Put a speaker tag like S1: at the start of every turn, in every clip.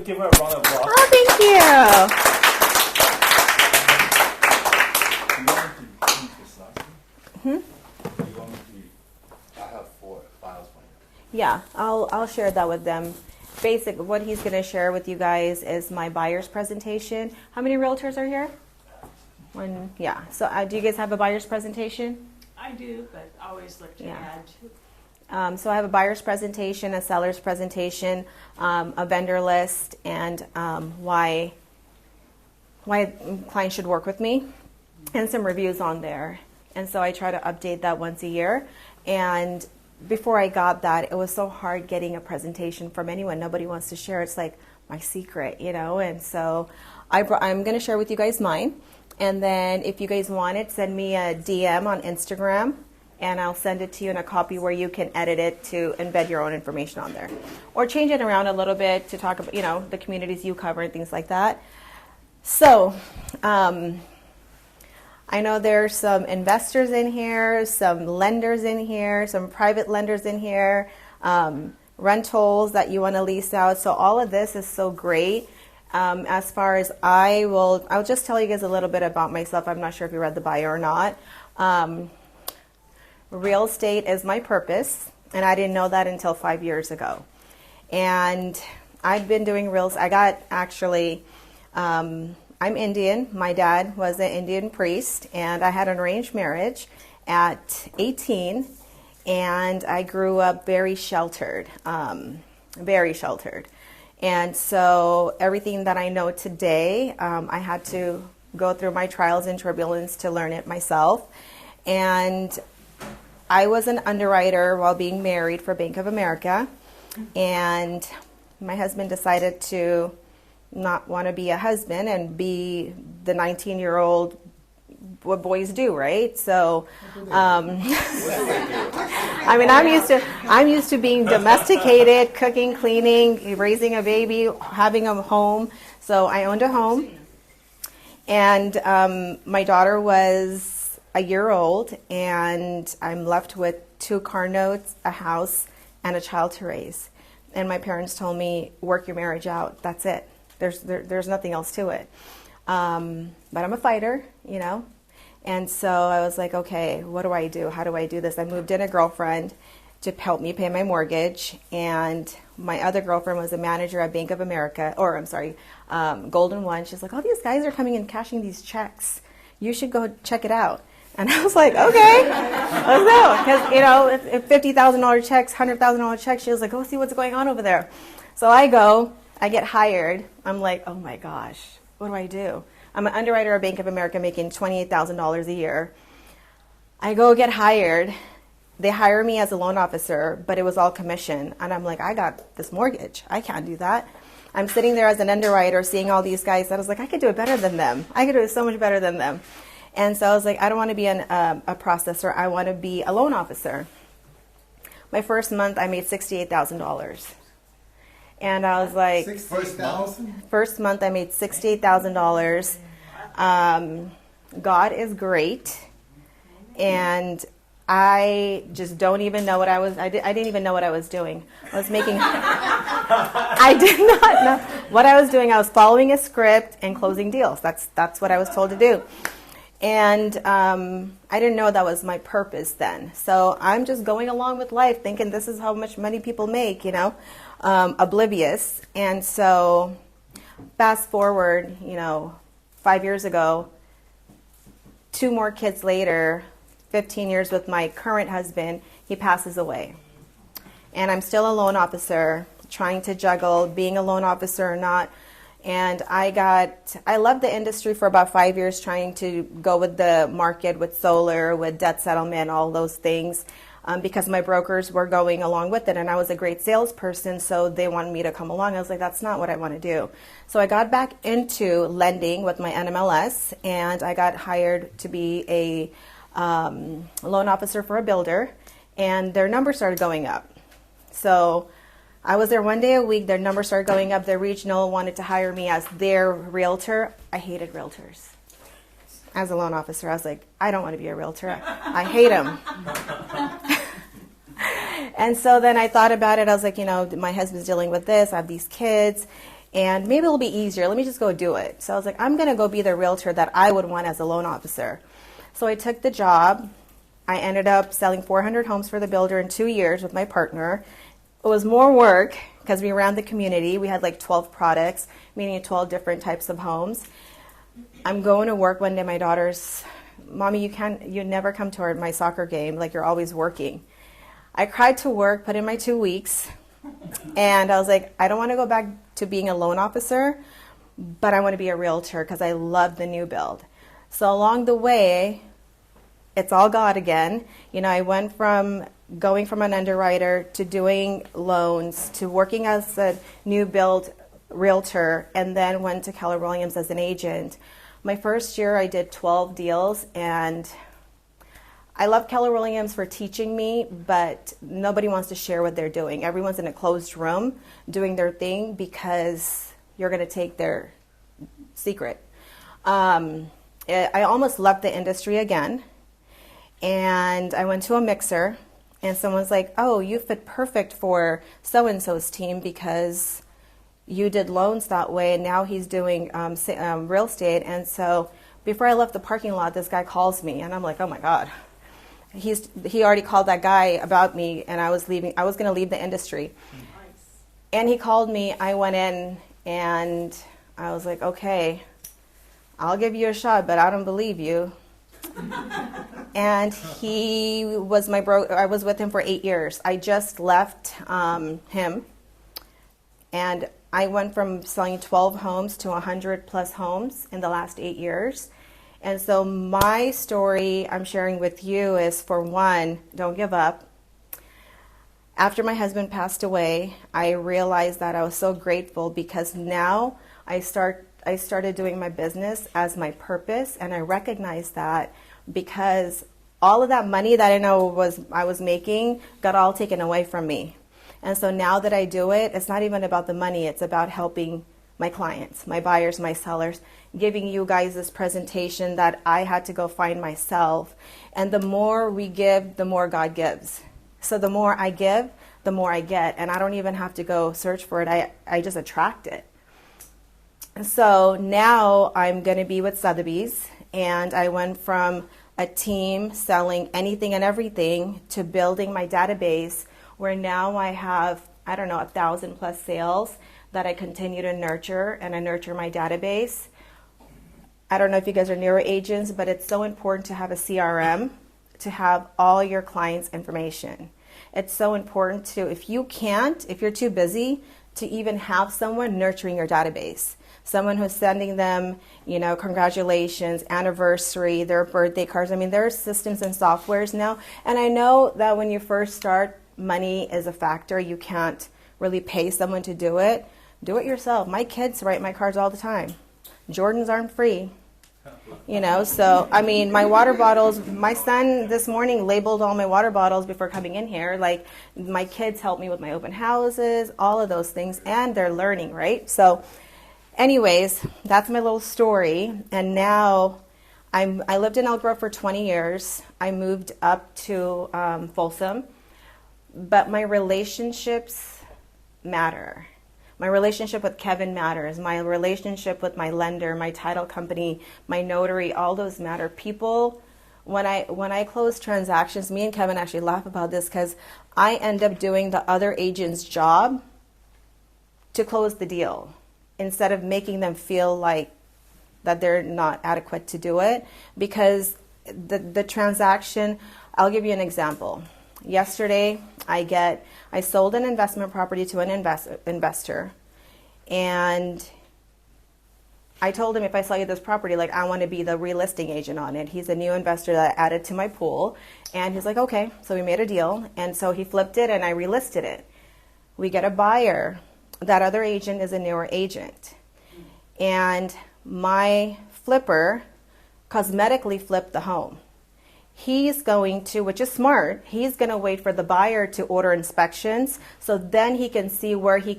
S1: give her a round of applause.
S2: Oh, thank you.
S1: You want me to keep this last one? You want me to? I have 4 files for you.
S2: Yeah, I'll share that with them. Basically, what he's going to share with you guys is my buyer's presentation. How many realtors are here? One. Yeah. So do you guys have a buyer's presentation?
S3: I do, but always look to add to.
S2: So I have a buyer's presentation, a seller's presentation, a vendor list, and why clients should work with me, and some reviews on there. And so I try to update that once a year. And before I got that, it was so hard getting a presentation from anyone. Nobody wants to share. It's like my secret, you know. And so I'm going to share with you guys mine. And then if you guys want it, send me a DM on Instagram, and I'll send it to you in a copy where you can edit it to embed your own information on there. Or change it around a little bit to talk about, you know, the communities you cover and things like that. So I know there's some investors in here, some lenders in here, some private lenders in here, rentals that you want to lease out. So all of this is so great. As far as I'll just tell you guys a little bit about myself. I'm not sure if you read the bio or not. Real estate is my purpose, and I didn't know that until 5 years ago. And I've been doing real estate. I got actually, I'm Indian. My dad was an Indian priest, and I had an arranged marriage at 18, and I grew up very sheltered, very sheltered. And so everything that I know today, I had to go through my trials and tribulations to learn it myself. And I was an underwriter while being married for Bank of America, and my husband decided to not want to be a husband and be the 19-year-old what boys do, right? So, I mean, I'm used to being domesticated, cooking, cleaning, raising a baby, having a home. So I owned a home, and my daughter was a year old, and I'm left with 2 car notes, a house, and a child to raise. And my parents told me, work your marriage out. That's it. There's nothing else to it. But I'm a fighter, you know. And so I was like, okay, what do I do? How do I do this? I moved in a girlfriend to help me pay my mortgage. And my other girlfriend was a manager at Bank of America, or I'm sorry, Golden One. She's like, oh, these guys are coming and cashing these checks. You should go check it out. And I was like, okay, let's go. Because, you know, if $50,000 checks, $100,000 checks, she was like, go see what's going on over there. So I go, I get hired. I'm like, oh my gosh, what do I do? I'm an underwriter at Bank of America making $28,000 a year. I go get hired. They hire me as a loan officer, but it was all commission. And I'm like, I got this mortgage. I can't do that. I'm sitting there as an underwriter seeing all these guys. I was like, I could do it better than them. I could do it so much better than them. And so I was like, I don't want to be a processor. I want to be a loan officer. My first month, I made $68,000. And I was like, first month I made $68,000. God is great. And I just don't even know what I didn't even know what I was doing. I did not know what I was doing. I was following a script and closing deals. That's what I was told to do. And I didn't know that was my purpose then. So I'm just going along with life thinking this is how much money people make, you know, oblivious. And so fast forward, 5 years ago, 2 more kids later, 15 years with my current husband, he passes away. And I'm still a loan officer, trying to juggle being a loan officer or not. And I left the industry for about 5 years trying to go with the market, with solar, with debt settlement, all those things, because my brokers were going along with it. And I was a great salesperson, so they wanted me to come along. I was like, that's not what I want to do. So I got back into lending with my NMLS, and I got hired to be a loan officer for a builder, and their numbers started going up. So I was there 1 day a week. Their numbers started going up. The regional wanted to hire me as their realtor. I hated realtors. As a loan officer, I was like, I don't want to be a realtor. I hate them. And so then I thought about it. I was like, my husband's dealing with this. I have these kids. and maybe it'll be easier. Let me just go do it. So I was like, I'm going to go be the realtor that I would want as a loan officer. So I took the job. I ended up selling 400 homes for the builder in 2 years with my partner. It was more work because we ran the community. We had like 12 products, meaning 12 different types of homes. I'm going to work one day. My daughter's, Mommy, you never come to my soccer game. Like, you're always working. I cried to work, put in my 2 weeks, and I was like, I don't want to go back to being a loan officer, but I want to be a realtor because I love the new build. So along the way, it's all God again. You know, I went from going from an underwriter to doing loans to working as a new build realtor, and then went to Keller Williams as an agent. My first year I did 12 deals, and I love Keller Williams for teaching me, but nobody wants to share what they're doing. Everyone's in a closed room doing their thing because you're going to take their secret. I almost left the industry again, and I went to a mixer, and someone's like, oh, you fit perfect for so-and-so's team because you did loans that way, and now he's doing real estate. And so before I left the parking lot, this guy calls me, and I'm like, oh my God. He already called that guy about me, and I was going to leave the industry. Nice. And he called me. I went in, and I was like, okay, I'll give you a shot, but I don't believe you. And he was I was with him for 8 years. I just left him, and I went from selling 12 homes to 100 plus homes in the last 8 years. And so my story I'm sharing with you is, for one, don't give up. After my husband passed away, I realized that I was so grateful because now I started doing my business as my purpose, and I recognized that because all of that money that I was making got all taken away from me. And so now that I do it, it's not even about the money. It's about helping my clients, my buyers, my sellers, giving you guys this presentation that I had to go find myself. And the more we give, the more God gives. So the more I give, the more I get. And I don't even have to go search for it. I just attract it. So now I'm going to be with Sotheby's. And I went from a team selling anything and everything to building my database, where now I have, 1,000 plus sales that I continue to nurture, and I nurture my database. I don't know if you guys are newer agents, but it's so important to have a CRM, to have all your clients' information. It's so important to, if you're too busy, to even have someone nurturing your database. Someone who's sending them, congratulations, anniversary, their birthday cards. I mean, there are systems and softwares now. And I know that when you first start, money is a factor. You can't really pay someone to do it. Do it yourself. My kids write my cards all the time. Jordans aren't free. So, I mean, my water bottles, my son this morning labeled all my water bottles before coming in here. Like, my kids help me with my open houses, all of those things, and they're learning, right? So, anyways, that's my little story. And now I lived in Elk Grove for 20 years. I moved up to Folsom. But my relationships matter. My relationship with Kevin matters. My relationship with my lender, my title company, my notary, all those matter. People, when I close transactions, me and Kevin actually laugh about this because I end up doing the other agent's job to close the deal instead of making them feel like that they're not adequate to do it. Because the transaction, I'll give you an example. Yesterday, I sold an investment property to an investor, and I told him, if I sell you this property, I want to be the relisting agent on it. He's a new investor that I added to my pool, and he's like, okay. So we made a deal, and so he flipped it, and I relisted it. We get a buyer. That other agent is a newer agent, and my flipper cosmetically flipped the home. He's going to, which is smart, he's going to wait for the buyer to order inspections, so then he can see where he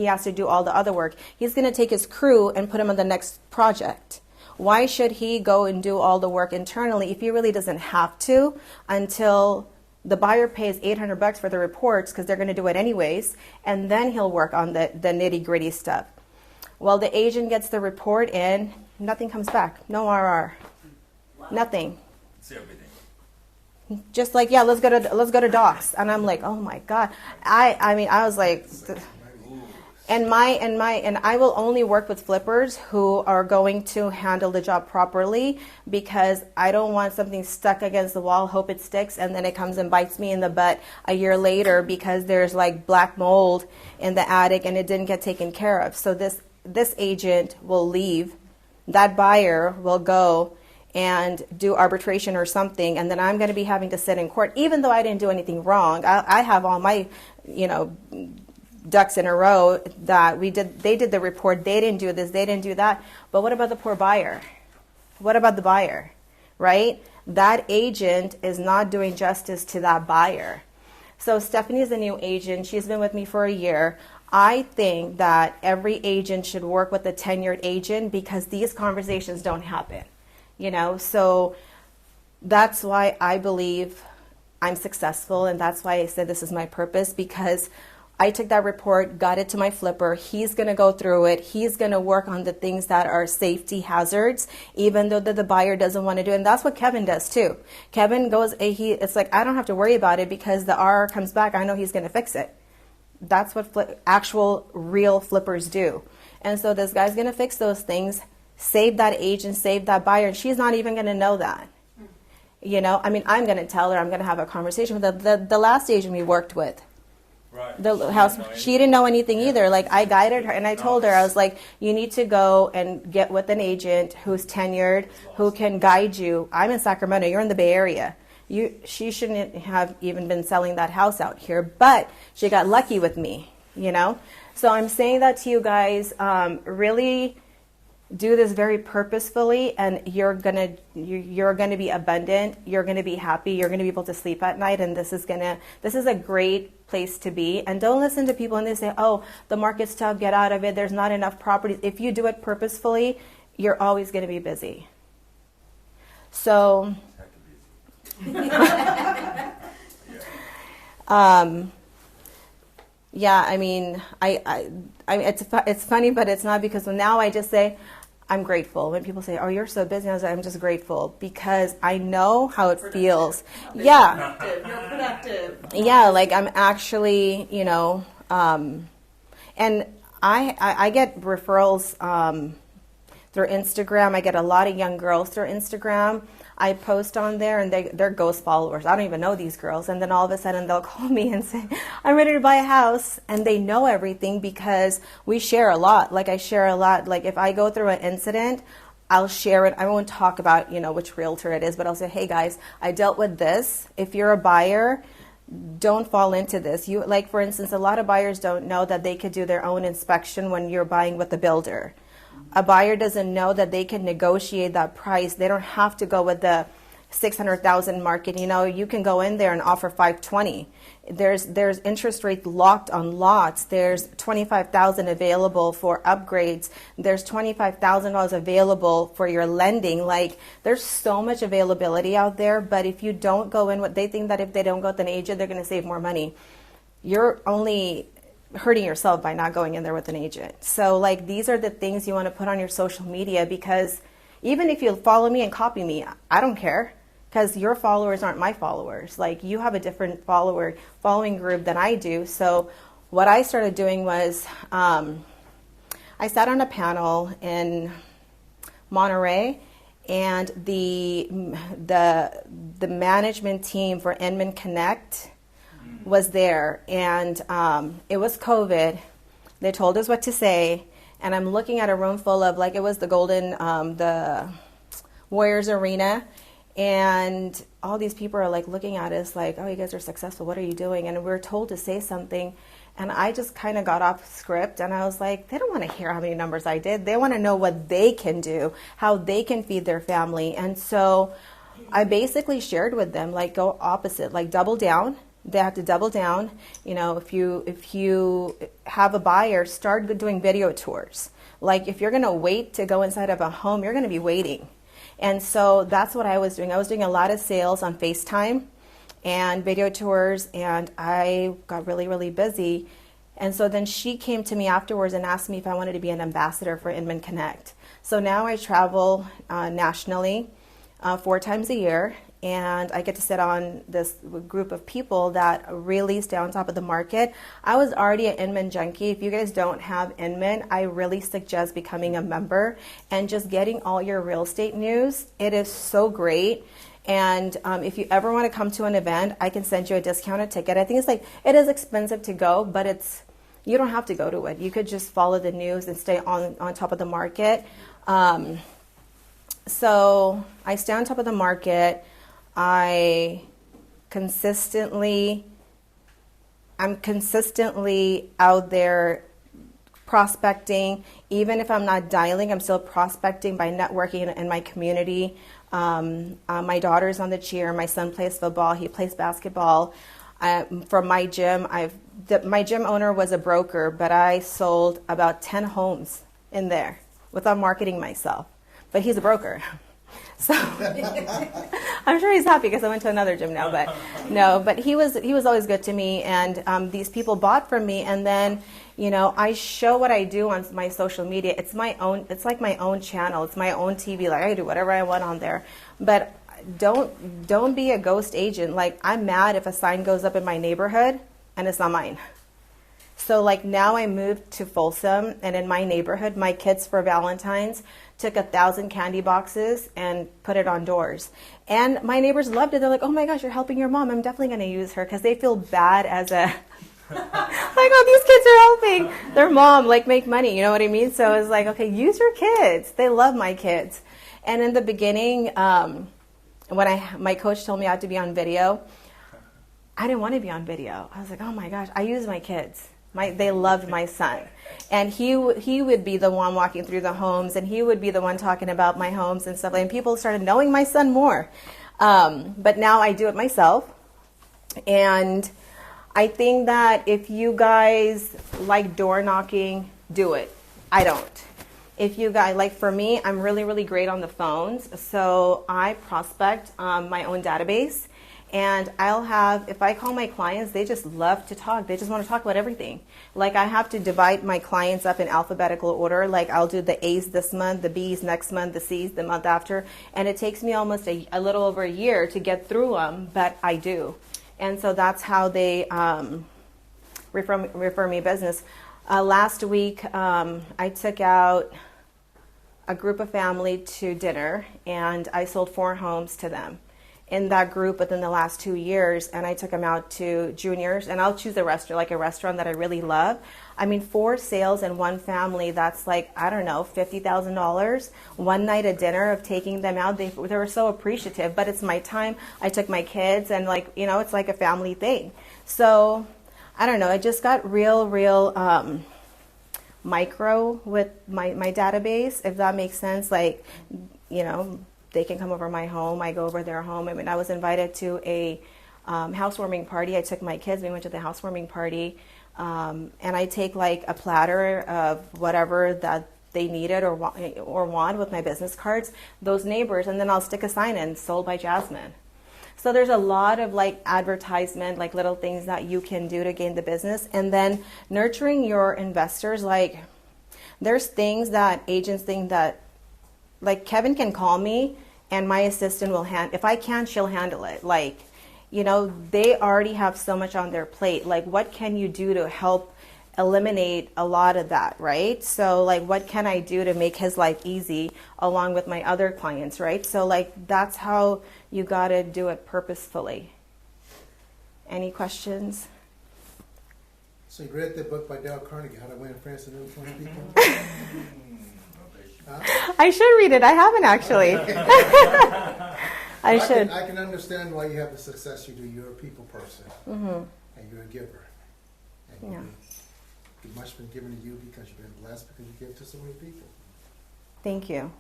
S2: has to do all the other work. He's going to take his crew and put him on the next project. Why should he go and do all the work internally if he really doesn't have to, until the buyer pays $800 for the reports, because they're going to do it anyways, and then he'll work on the nitty-gritty stuff. Well, the agent gets the report in, nothing comes back, no RR, nothing.
S1: It's everything.
S2: Just like, yeah, let's go to docs. And I'm like, oh my God. I mean, I was like, and I will only work with flippers who are going to handle the job properly, because I don't want something stuck against the wall, hope it sticks, and then it comes and bites me in the butt a year later because there's like black mold in the attic and it didn't get taken care of. So this agent will leave, that buyer will go and do arbitration or something, and then I'm going to be having to sit in court, even though I didn't do anything wrong. I have all my, ducks in a row that they did the report, they didn't do this, they didn't do that. But what about the poor buyer? What about the buyer, right? That agent is not doing justice to that buyer. So Stephanie is a new agent. She's been with me for a year. I think that every agent should work with a tenured agent, because these conversations don't happen. So that's why I believe I'm successful, and that's why I said this is my purpose, because I took that report, got it to my flipper. He's going to go through it. He's going to work on the things that are safety hazards, even though the buyer doesn't want to do it. And that's what Kevin does too. Kevin goes, it's like, I don't have to worry about it because the RR comes back. I know he's going to fix it. That's what actual real flippers do. And so this guy's going to fix those things, save that agent, save that buyer, and she's not even going to know that. I'm going to tell her, I'm going to have a conversation with the last agent we worked with.
S1: Right.
S2: The house, she didn't know anything either. Like, I guided her, and I told her, I was like, you need to go and get with an agent who's tenured, who can guide you. I'm in Sacramento, you're in the Bay Area. She shouldn't have even been selling that house out here, but she got lucky with me, So I'm saying that to you guys, really do this very purposefully, and you're gonna be abundant. You're gonna be happy. You're gonna be able to sleep at night, and this is a great place to be. And don't listen to people and they say, "Oh, the market's tough. Get out of it. There's not enough properties." If you do it purposefully, you're always gonna be busy. So, yeah. I mean, it's funny, but it's not, because now I just say, I'm grateful. When people say, "Oh, you're so busy," I was like, I'm just grateful because I know how it feels. Yeah.
S3: You're productive.
S2: Yeah, like I'm actually, and I get referrals through Instagram. I get a lot of young girls through Instagram. I post on there, and they're ghost followers. I don't even know these girls. And then all of a sudden they'll call me and say, "I'm ready to buy a house." And they know everything because we share a lot. Like, I share a lot. Like, if I go through an incident, I'll share it. I won't talk about, which realtor it is, but I'll say, "Hey guys, I dealt with this. If you're a buyer, don't fall into this." Like, for instance, a lot of buyers don't know that they could do their own inspection when you're buying with the builder. A buyer doesn't know that they can negotiate that price. They don't have to go with the 600,000 market. You can go in there and offer 520. There's interest rate locked on lots. There's 25,000 available for upgrades. There's $25,000 available for your lending. Like, there's so much availability out there. But if you don't go in, they think that if they don't go with an agent, they're going to save more money. You're only hurting yourself by not going in there with an agent. So, like, these are the things you want to put on your social media, because even if you follow me and copy me, I don't care, because your followers aren't my followers. Like, you have a different following group than I do. So what I started doing was I sat on a panel in Monterey, and the management team for Inman Connect was there, and it was COVID. They told us what to say, and I'm looking at a room full of, like, it was the Warriors Arena, and all these people are like looking at us like, "Oh, you guys are successful. What are you doing?" And we're told to say something, and I just kind of got off script, and I was like, they don't want to hear how many numbers I did. They want to know what they can do, how they can feed their family. And so I basically shared with them, like, go opposite, like, double down. They have to double down. If you have a buyer, start doing video tours. Like, if you're going to wait to go inside of a home, you're going to be waiting. And so that's what I was doing. I was doing a lot of sales on FaceTime and video tours, and I got really, really busy. And so then she came to me afterwards and asked me if I wanted to be an ambassador for Inman Connect. So now I travel nationally 4 times a year, and I get to sit on this group of people that really stay on top of the market. I was already an Inman junkie. If you guys don't have Inman, I really suggest becoming a member and just getting all your real estate news. It is so great. And if you ever want to come to an event, I can send you a discounted ticket. I think it's like, it is expensive to go, but you don't have to go to it. You could just follow the news and stay on top of the market. So I stay on top of the market. I'm consistently out there prospecting. Even if I'm not dialing, I'm still prospecting by networking in my community. My daughter's on the cheer. My son plays football. He plays basketball. From my gym, my gym owner was a broker, but I sold about 10 homes in there without marketing myself. But he's a broker. So I'm sure he's happy because I went to another gym now. But no, but he was always good to me, and these people bought from me, and then I show what I do on my social media. It's my own. It's like my own channel. It's my own TV. Like, I do whatever I want on there. But don't be a ghost agent. Like, I'm mad if a sign goes up in my neighborhood and it's not mine. So like now I moved to Folsom, and in my neighborhood, my kids for Valentine's took 1,000 candy boxes and put it on doors. And my neighbors loved it. They're like, oh my gosh, you're helping your mom. I'm definitely going to use her, because they feel bad as a, like, oh, these kids are helping their mom, like, make money. You know what I mean? So it's like, okay, use your kids. They love my kids. And in the beginning, when my coach told me I had to be on video, I didn't want to be on video. I was like, oh my gosh, I use my kids. They loved my son. And he would be the one walking through the homes, and he would be the one talking about my homes and stuff. And people started knowing my son more. But now I do it myself. And I think that if you guys like door knocking, do it. I don't. If you guys, like for me, I'm really, really great on the phones. So I prospect my own database. And if I call my clients, they just love to talk. They just want to talk about everything. Like, I have to divide my clients up in alphabetical order. Like, I'll do the A's this month, the B's next month, the C's the month after. And it takes me almost a little over a year to get through them, but I do. And so that's how they refer me business. Last week, I took out a group of family to dinner, and I sold 4 homes to them in that group within the last 2 years. And I took them out to juniors, and I'll choose a restaurant that I really love. I mean, 4 sales in one family, that's like, I don't know, $50,000 one night at dinner of taking them out. They were so appreciative, but it's my time. I took my kids, and like, it's like a family thing. So I don't know, I just got real micro with my database, if that makes sense. Like, they can come over my home. I go over their home. I mean, I was invited to a housewarming party. I took my kids. We went to the housewarming party. And I take like a platter of whatever that they needed or want with my business cards, those neighbors, and then I'll stick a sign in, sold by Jasmine. So there's a lot of like advertisement, like little things that you can do to gain the business. And then nurturing your investors. Like, there's things that agents think that, like, Kevin can call me and my assistant will if I can, she'll handle it. Like, they already have so much on their plate. Like, what can you do to help eliminate a lot of that, right? So like, what can I do to make his life easy along with my other clients, right? So like, that's how you got to do it purposefully. Any questions?
S4: So you read the book by Dale Carnegie, How to Win Friends and Influence People?
S2: I should read it. I haven't actually. I should.
S4: I can understand why you have the success you do. You're a people person, and you're a giver. And you much been given to you because you've been blessed, because you give to so many people.
S2: Thank you.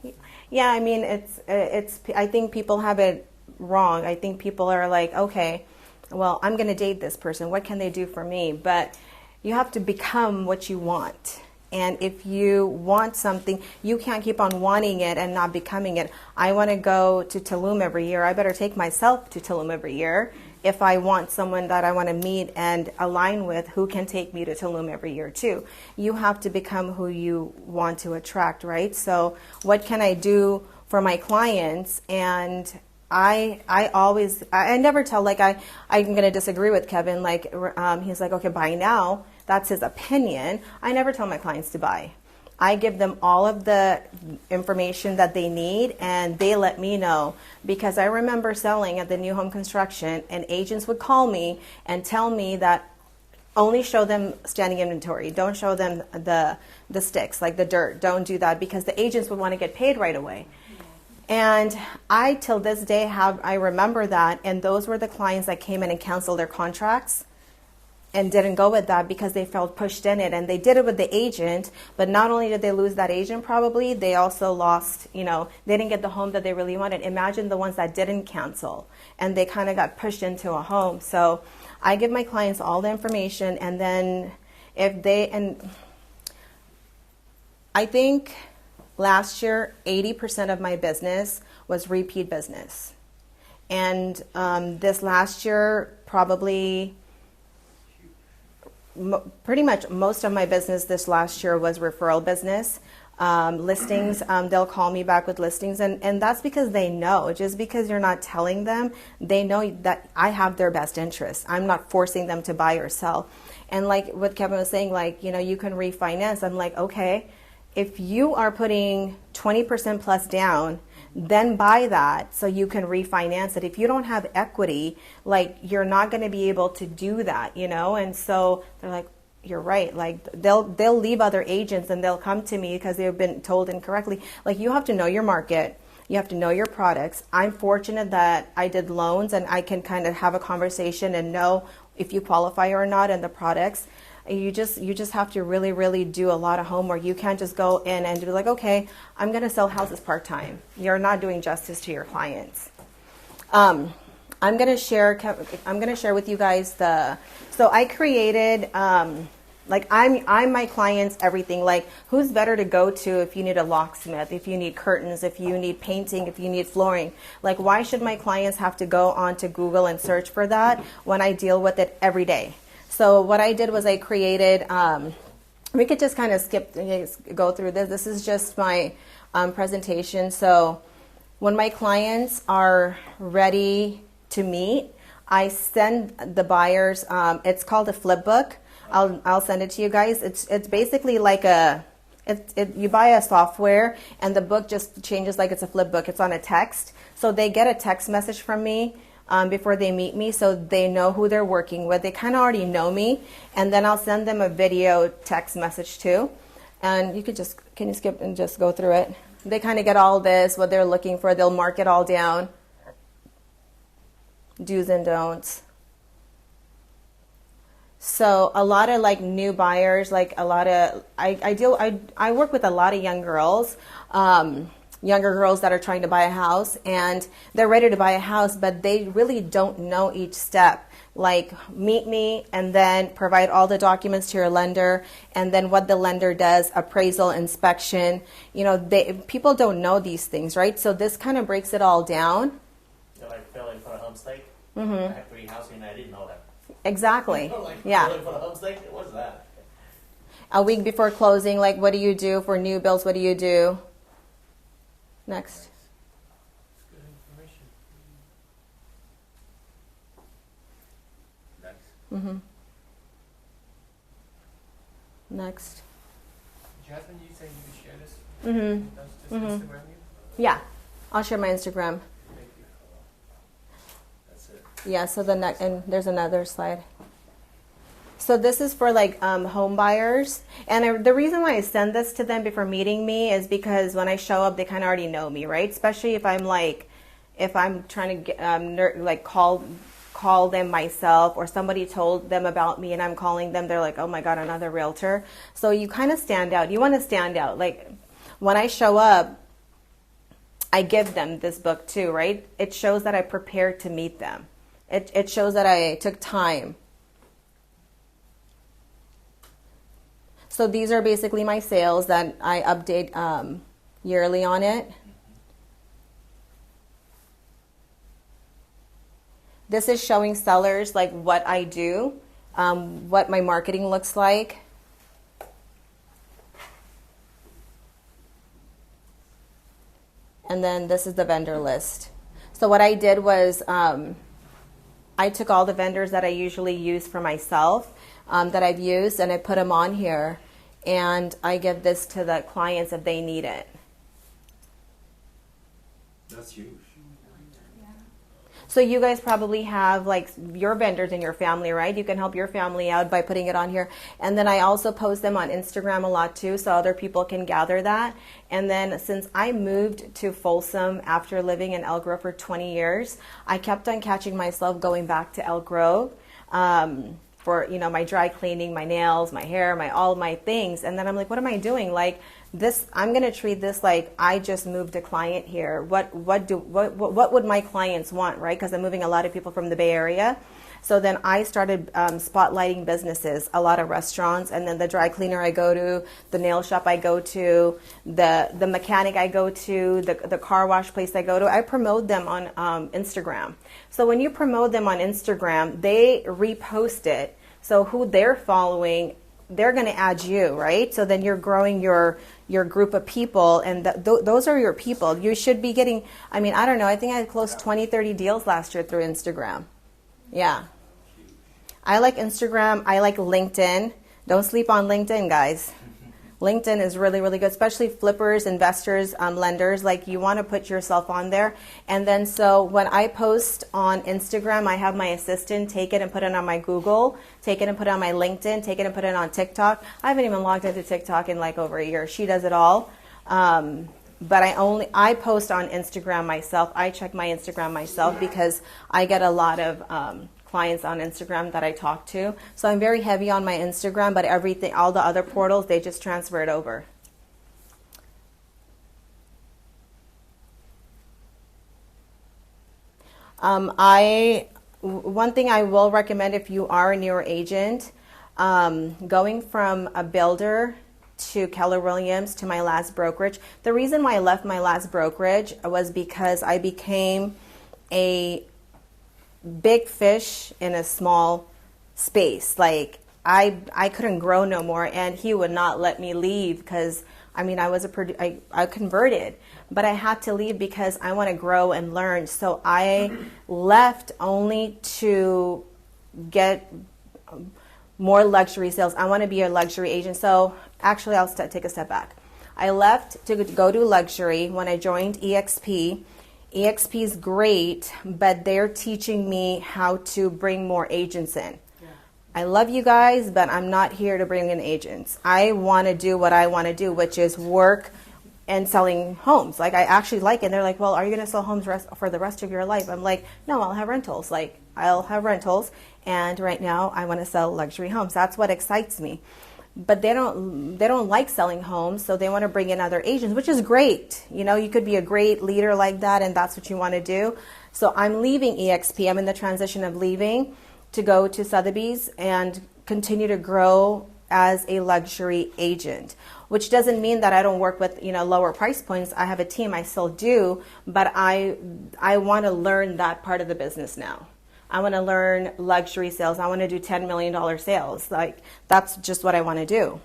S2: Yeah, I mean, it's. I think people have it wrong. I think people are like, okay, well, I'm going to date this person. What can they do for me? But you have to become what you want. And if you want something, you can't keep on wanting it and not becoming it. I want to go to Tulum every year. I better take myself to Tulum every year if I want someone that I want to meet and align with who can take me to Tulum every year too. You have to become who you want to attract, right? So what can I do for my clients? And I never tell, like, I'm going to disagree with Kevin. Like, he's like, okay, buy now. That's his opinion. I never tell my clients to buy. I give them all of the information that they need, and they let me know. Because I remember selling at the new home construction, and agents would call me and tell me that only show them standing inventory. Don't show them the sticks, like the dirt. Don't do that, because the agents would want to get paid right away. And I, till this day, I remember that, and those were the clients that came in and canceled their contracts and didn't go with that because they felt pushed in it. And they did it with the agent, but not only did they lose that agent probably, they also lost, they didn't get the home that they really wanted. Imagine the ones that didn't cancel, and they kind of got pushed into a home. So I give my clients all the information, and then I think last year, 80% of my business was repeat business. And this last year, probably pretty much most of my business this last year was referral business. Listings, they'll call me back with listings, and that's because they know. Just because you're not telling them, they know that I have their best interest. I'm not forcing them to buy or sell. And like what Kevin was saying, like, you can refinance. I'm like, okay, if you are putting 20% plus down, then buy that so you can refinance it. If you don't have equity, like, you're not going to be able to do that, And so they're like, you're right. Like, they'll leave other agents and they'll come to me because they've been told incorrectly. Like, you have to know your market. You have to know your products. I'm fortunate that I did loans and I can kind of have a conversation and know if you qualify or not in the products. You just have to really, really do a lot of homework. You can't just go in and be like, okay, I'm going to sell houses part-time. You're not doing justice to your clients. I'm going to share with you guys so I created, like, I'm my clients everything. Like, who's better to go to if you need a locksmith, if you need curtains, if you need painting, if you need flooring? Like, why should my clients have to go onto Google and search for that when I deal with it every day? So what I did was I created, we could just kind of go through this. This is just my presentation. So when my clients are ready to meet, I send the buyers, it's called a flip book. I'll send it to you guys. It's basically like you buy a software and the book just changes like it's a flip book. It's on a text. So they get a text message from me before they meet me, so they know who they're working with. They kind of already know me, and then I'll send them a video text message too. And can you skip and just go through it? They kind of get all this, what they're looking for. They'll mark it all down. Do's and don'ts. So a lot of like new buyers, like a lot of, I work with a lot of young girls, younger girls that are trying to buy a house, and they're ready to buy a house, but they really don't know each step. Like, meet me and then provide all the documents to your lender, and then what the lender does, appraisal, inspection. People don't know these things, right? So this kind of breaks it all down.
S5: Like filling for a home stake.
S2: Mm-hmm.
S5: I have 3 houses and I didn't know that.
S2: Exactly. Yeah.
S5: Filling for a home stake? What's that?
S2: A week before closing, like, what do you do for new builds? What do you do? Next.
S5: It's good information.
S1: Next.
S2: Mm-hmm. Next.
S5: Jasmine, you say you could share this?
S2: Mm-hmm.
S5: That's just
S2: Mm-hmm.
S5: Instagram you?
S2: Yeah. I'll share my Instagram.
S5: Thank you.
S1: That's it.
S2: Yeah, so and there's another slide. So this is for like home buyers, and the reason why I send this to them before meeting me is because when I show up, they kind of already know me, right? Especially if I'm trying to get, call them myself, or somebody told them about me and I'm calling them, they're like, oh my God, another realtor. So you kind of stand out. You want to stand out. Like, when I show up, I give them this book too, right? It shows that I prepared to meet them. It shows that I took time. So these are basically my sales that I update yearly on it. This is showing sellers like what I do, what my marketing looks like. And then this is the vendor list. So what I did was I took all the vendors that I usually use for myself, that I've used, and I put them on here. And I give this to the clients if they need it.
S1: That's huge.
S2: So you guys probably have like your vendors in your family, right? You can help your family out by putting it on here. And then I also post them on Instagram a lot too, so other people can gather that. And then since I moved to Folsom after living in Elk Grove for 20 years, I kept on catching myself going back to Elk Grove for, you know, my dry cleaning, my nails, my hair, all my things. And then I'm like, what am I doing? Like this, I'm going to treat this like I just moved a client here. What would my clients want, right? Because I'm moving a lot of people from the Bay Area. So then I started spotlighting businesses, a lot of restaurants, and then the dry cleaner I go to, the nail shop I go to, the mechanic I go to, the car wash place I go to. I promote them on Instagram. So when you promote them on Instagram, they repost it. So who they're following, they're going to add you, right? So then you're growing your group of people, and those are your people. You should be getting, I mean, I don't know, I think I closed 20, 30 deals last year through Instagram. Yeah. I like Instagram. I like LinkedIn. Don't sleep on LinkedIn, guys. LinkedIn is really, really good, especially flippers, investors, lenders. Like you want to put yourself on there. And then so when I post on Instagram, I have my assistant take it and put it on my Google, take it and put it on my LinkedIn, take it and put it on TikTok. I haven't even logged into TikTok in like over a year. She does it all. But I post on Instagram myself. I check my Instagram myself because I get a lot of clients on Instagram that I talk to. So I'm very heavy on my Instagram, but everything, all the other portals, they just transfer it over. One thing I will recommend if you are a newer agent, going from a builder to Keller Williams to my last brokerage. The reason why I left my last brokerage was because I became a big fish in a small space. Like I couldn't grow no more, and he would not let me leave because I mean I converted, but I had to leave because I want to grow and learn. So I left only to get more luxury sales. I want to be a luxury agent. So actually, I'll take a step back. I left to go to luxury when I joined EXP. EXP is great, but they're teaching me how to bring more agents in. Yeah. I love you guys, but I'm not here to bring in agents. I want to do what I want to do, which is work and selling homes. Like I actually like it. And they're like, well, are you going to sell homes for the rest of your life? I'm like, no, I'll have rentals. Like I'll have rentals. And right now I want to sell luxury homes. That's what excites me. But they don't like selling homes, so they want to bring in other agents, which is great. You know, you could be a great leader like that, and that's what you want to do. So I'm leaving EXP. I'm in the transition of leaving to go to Sotheby's and continue to grow as a luxury agent, which doesn't mean that I don't work with, you know, lower price points. I have a team, I still do, but I want to learn that part of the business now. I want to learn luxury sales. I want to do $10 million sales. Like that's just what I want to do.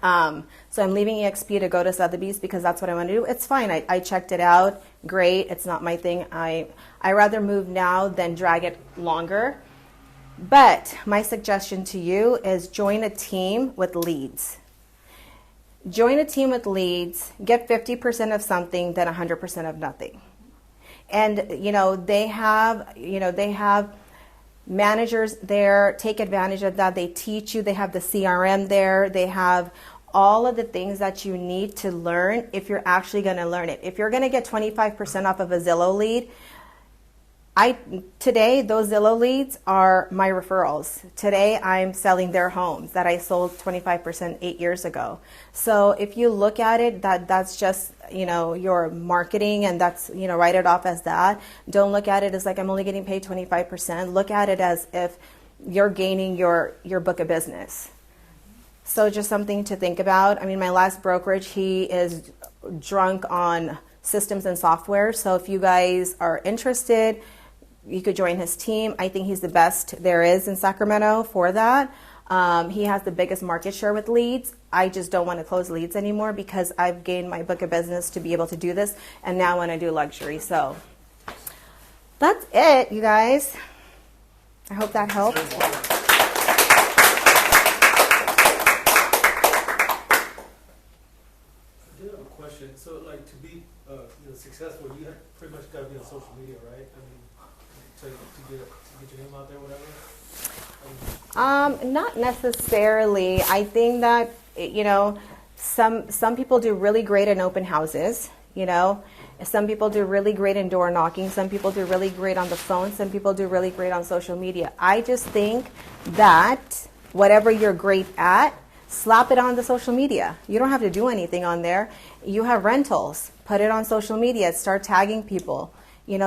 S2: So I'm leaving EXP to go to Sotheby's because that's what I want to do. It's fine. I checked it out. Great. It's not my thing. I rather move now than drag it longer. But my suggestion to you is join a team with leads. Join a team with leads. Get 50% of something than 100% of nothing. And, you know, they have managers there. Take advantage of that. They teach you. They have the CRM there. They have all of the things that you need to learn if you're actually going to learn it. If you're going to get 25% off of a Zillow lead, today those Zillow leads are my referrals. Today I'm selling their homes that I sold 25% 8 years ago. So if you look at it, that's just, you know, your marketing, and that's, you know, write it off as that. Don't look at it as like I'm only getting paid 25%. Look at it as if you're gaining your book of business. So just something to think about. I mean, my last brokerage, he is drunk on systems and software. So if you guys are interested, you could join his team. I think he's the best there is in Sacramento for that. He has the biggest market share with leads. I just don't want to close leads anymore because I've gained my book of business to be able to do this, and now I want to do luxury. So that's it, you guys. I hope that helped.
S6: I do have a question. So, like, to be successful, you pretty much got to be on social media, right? I mean, to get your name out there, whatever.
S2: Not necessarily. I think that some people do really great in open houses. Some people do really great in door knocking. Some people do really great on the phone. Some people do really great on social media. I just think that whatever you're great at, slap it on the social media. You don't have to do anything on there. You have rentals. Put it on social media. Start tagging people.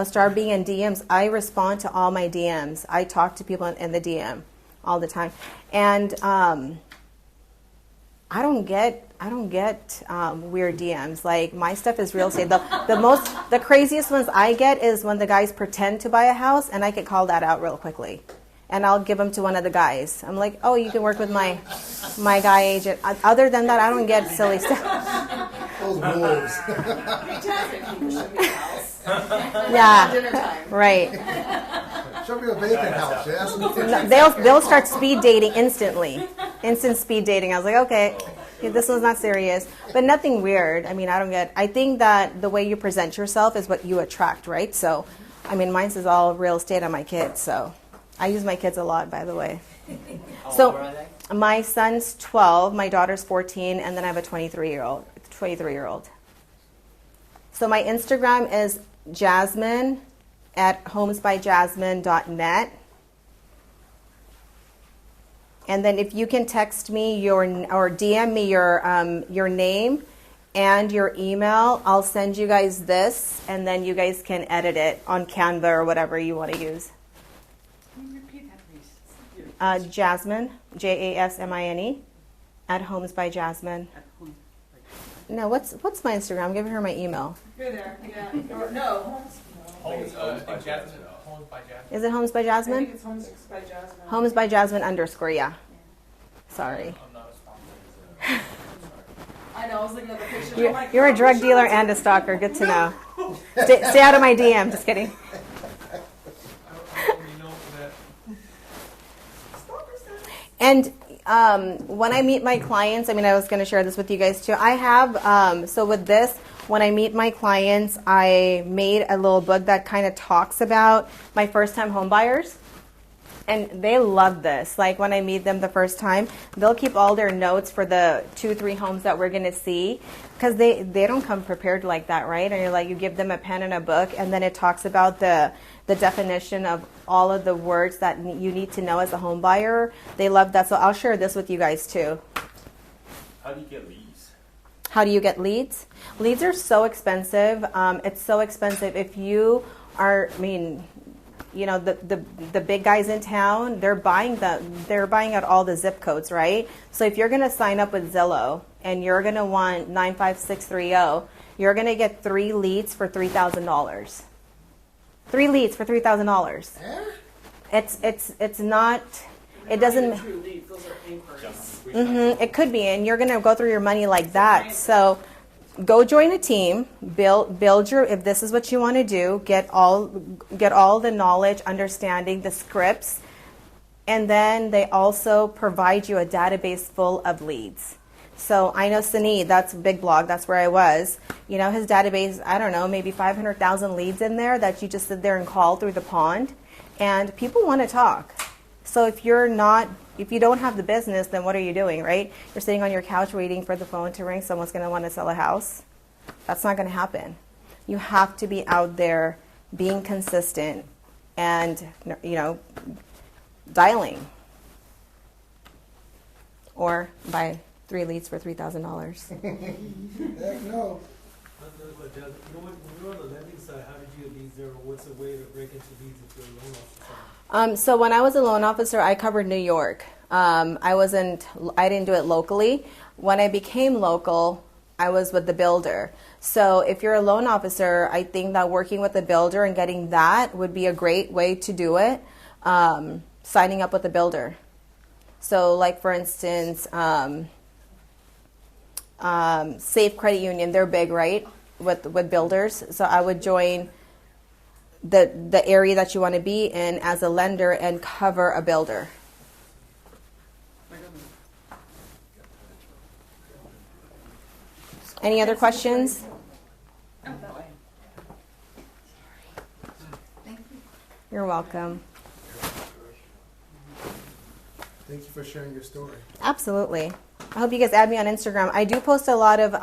S2: Start being in DMs. I respond to all my DMs. I talk to people in the DM all the time. And I don't get weird DMs. Like, my stuff is real estate. The craziest ones I get is when the guys pretend to buy a house, and I can call that out real quickly. And I'll give them to one of the guys. I'm like, oh, you can work with my guy agent. Other than that, I don't get silly stuff.
S4: Those wolves.
S2: Yeah, right.
S4: Show me a vacant house, yes?
S2: No, they'll start speed dating instantly. Instant speed dating. I was like, okay, this one's not serious. But nothing weird. I mean, I think that the way you present yourself is what you attract, right? So, I mean, mine's is all real estate on my kids, so. I use my kids a lot, by the way.
S5: How old are they?
S2: My son's 12, my daughter's 14, and then I have a 23-year-old. So my Instagram is Jasmine at homesbyjasmine.net. And then if you can text me or DM me your name and your email, I'll send you guys this, and then you guys can edit it on Canva or whatever you want to use. Jasmine, Jasmine, at Homes by Jasmine. No, what's my Instagram? I'm giving her my email.
S3: You're there, yeah. Or, no.
S5: Homes by Jasmine.
S2: Is it Homes by
S3: I
S2: Jasmine?
S3: think it's Homes by Jasmine.
S2: Homes by Jasmine _ yeah. Sorry.
S5: I'm not a sponsor.
S3: I know, I was looking at the picture. I'm like,
S2: You're a
S3: oh,
S2: drug
S3: sure.
S2: dealer and a stalker. Good to know. Stay out of my DM. Just kidding. And when I meet my clients, I mean, I was going to share this with you guys too. I have, so with this, when I meet my clients, I made a little book that kind of talks about my first time home buyers. And they love this. Like, when I meet them the first time, they'll keep all their notes for the 2-3 homes that we're going to see, because they don't come prepared like that, right? And you're like, you give them a pen and a book, and then it talks about the definition of all of the words that you need to know as a home buyer. They love that. So I'll share this with you guys too.
S1: How do you get leads?
S2: How do you get leads? Leads are so expensive. It's so expensive. If you are, I mean, the big guys in town, they're buying out all the zip codes, right? So if you're going to sign up with Zillow and you're going to want 95630, you're going to get 3 leads for $3,000. 3 leads for $3,000. It's not. It doesn't.
S3: True leads, those are inquiries.
S2: It could be, and you're going to go through your money like that. So go join a team, build your, if this is what you want to do, get all the knowledge, understanding the scripts, and then they also provide you a database full of leads. So I know Sunny, that's Big Blog, that's where I was. His database, I don't know, maybe 500,000 leads in there that you just sit there and call through the pond, and people want to talk. So if you don't have the business, then what are you doing, right? You're sitting on your couch waiting for the phone to ring. Someone's going to want to sell a house. That's not going to happen. You have to be out there being consistent and, dialing. Or buy 3 leads for $3,000.
S4: Heck no.
S6: When you're on the lending side, how did you get leads there? Or what's the way to break into leads if you're a loan officer?
S2: So when I was a loan officer, I covered New York. I didn't do it locally. When I became local, I was with the builder. So if you're a loan officer, I think that working with the builder and getting that would be a great way to do it. Signing up with the builder. So like for instance, Safe Credit Union, they're big, right? With builders. So I would join the area that you want to be in as a lender and cover a builder. Any other questions? You're welcome.
S4: Thank you for sharing your story.
S2: Absolutely. I hope you guys add me on Instagram. I do post a lot of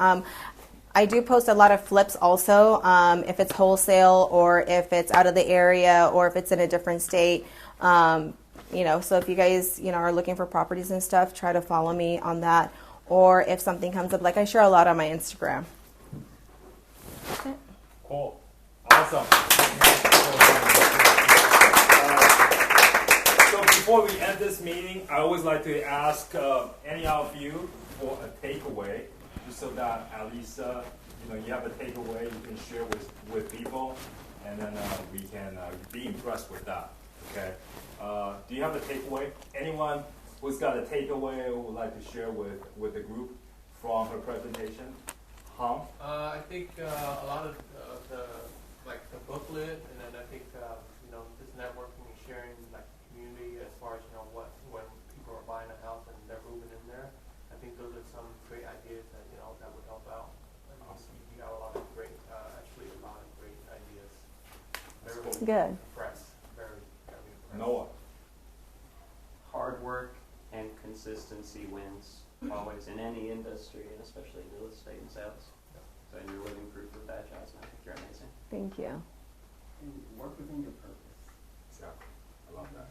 S2: flips also, if it's wholesale or if it's out of the area or if it's in a different state. So if you guys, are looking for properties and stuff, try to follow me on that. Or if something comes up, like I share a lot on my Instagram.
S1: Cool. Awesome. So before we end this meeting, I always like to ask any of you for a takeaway, just so that at least you have a takeaway you can share with people, and then we can be impressed with that. Okay. Do you have a takeaway? Anyone who's got a takeaway or would like to share with the group from her presentation?
S6: I think a lot of the booklet, and then I think just networking and sharing like the community as far as when people are buying a house and they're moving in there. I think those are some great ideas that that would help out. Awesome. You got a lot of great ideas. Very
S2: Good.
S6: impressed. Very impressed.
S1: Noah.
S5: Hard work and consistency wins always in any industry, and especially real estate and sales. So you're living proof of that, Jasmine. I think you're amazing.
S2: Thank you.
S5: And work within your purpose.
S1: Exactly. I love that.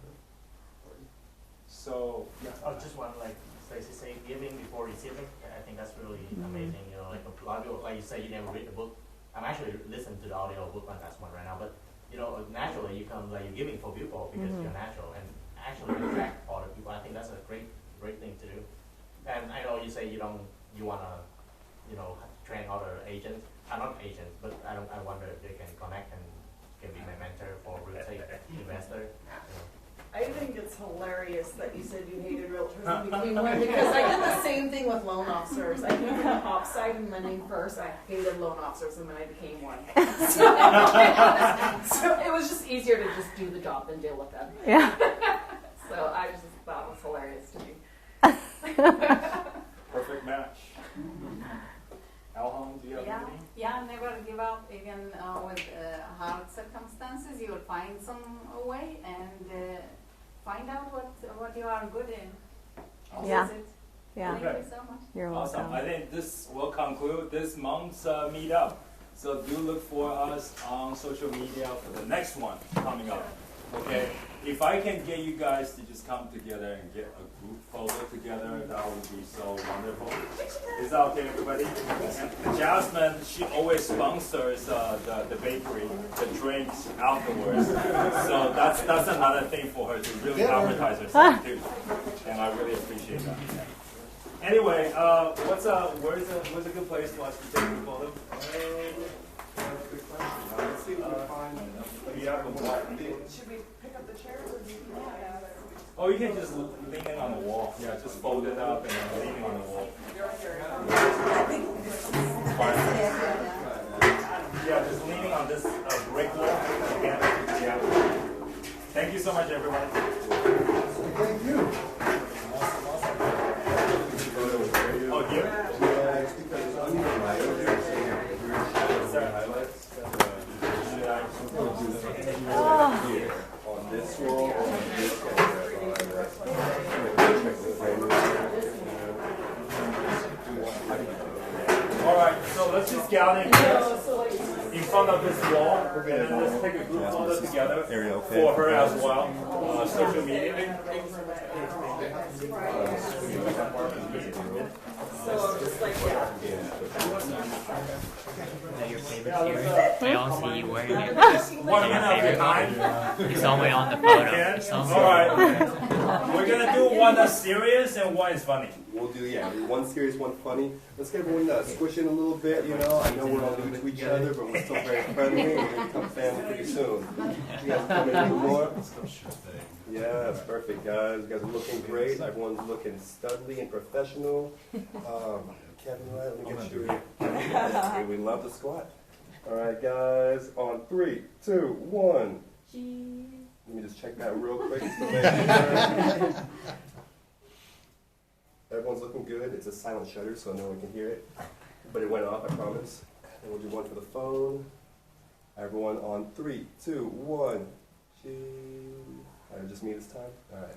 S1: So, yeah.
S7: I just want like Stacey say, giving before receiving. I think that's really amazing. Like a lot of people, like you say, you never read the book. I'm actually listening to the audio book on that one right now, but naturally you come like you're giving for people because you're natural and actually attract other people. I think that's a great thing to do. And I know you say you wanna train other agents. I'm not agents, but I wonder if they can connect and can be my mentor for real estate investor.
S3: I think it's hilarious that you said you hated realtors and became one, because I did the same thing with loan officers. I came from Hopside and lending first. I hated loan officers and then I became one. So it was just easier to just do the job than deal with them.
S2: Yeah.
S3: So I just thought it was hilarious to me.
S1: Perfect match. Alham, do you have anything?
S8: Yeah, never give up even with hard circumstances. You will find some way and find out what you are good in. And
S2: Yeah.
S8: use it.
S2: Yeah.
S8: Thank you so much.
S2: You're
S1: Awesome.
S2: welcome.
S1: I think this will conclude this month's meetup. So do look for us on social media for the next one coming up. Okay? If I can get you guys to just come together and get a group photo together, that would be so wonderful. Is that okay, everybody? And Jasmine, she always sponsors the bakery, the drinks afterwards. So that's another thing for her to really advertise herself too. And I really appreciate that. Anyway, where's a good place for us to take a photo?
S4: Let's see if we can find.
S3: Should we pick up the chairs or do you
S1: Oh, you can just lean in on the wall. Yeah, just fold it up and then lean on the wall. Fine. Yeah, just leaning on this brick wall again. Yeah. Thank you so much, everybody.
S4: Thank you.
S1: Oh, here?
S9: On this wall, on this
S1: All right, so let's just gather in front of this wall, and then let's take a group photo together for her as well. Social media.
S3: So just like, yeah.
S10: Your favorite series? I don't see you wearing it.
S1: 1 minute of your time.
S10: You saw me on the photo. You saw me
S1: All right. We're gonna do one that's serious and one is funny.
S9: We'll do, yeah, one serious, one funny. Let's get everyone squishing a little bit, you know. I know we're all new to each other, but we're still very friendly. We're going to become family pretty soon. You guys coming in more? Yeah, that's perfect, guys. You guys are looking great. Everyone's looking studly and professional. Kevin, right? Let me get you here. We love the squat. All right, guys. On 3, 2, 1. Let me just check that real quick. Just to make sure. Everyone's looking good. It's a silent shutter, so no one can hear it. But it went off, I promise. And we'll do one for the phone. Everyone on 3, 2, 1. Cheese. All right, just me this time? All right.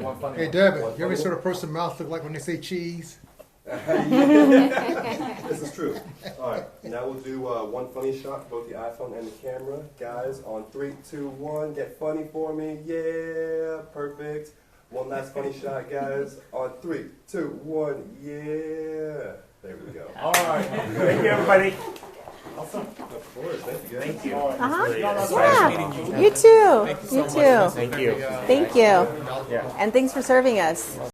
S4: One funny hey, Devin, you ever sort of person mouth look like when they say cheese?
S9: This is true. All right, now we'll do one funny shot for both the iPhone and the camera. Guys, on 3, 2, 1, get funny for me. Yeah, perfect. One last funny shot, guys. On 3, 2, 1, yeah. There we go.
S1: All right. Thank you, everybody.
S9: Awesome. Of course. Thank you, guys.
S1: Thank you.
S2: Yeah. You too.
S10: Thank you so
S2: You
S10: much.
S2: too.
S10: Thank you.
S2: Thank you.
S10: Yeah.
S2: And thanks for serving us.